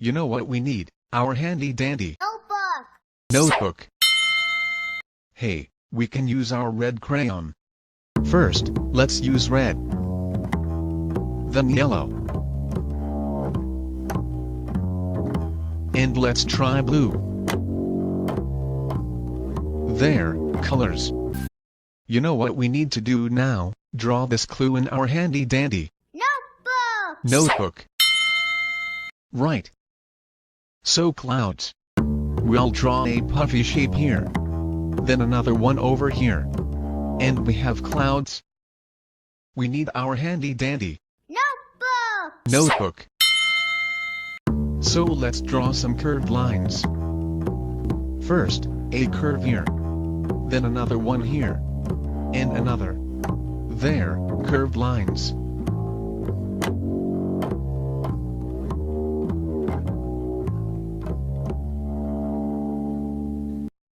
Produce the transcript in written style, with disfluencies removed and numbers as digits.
You know what we need? Our handy dandy Notebook. notebook. Hey, we can use our red crayon. First, let's use red. Then yellow. And let's try blue. There, colors. You know what we need to do now? Draw this clue in our handy dandy notebook. Right. So clouds. We'll draw a puffy shape here. Then another one over here. And we have clouds. We need our handy dandy notebook. So let's draw some curved lines. First, a curve here. Then another one here. And another. There, curved lines.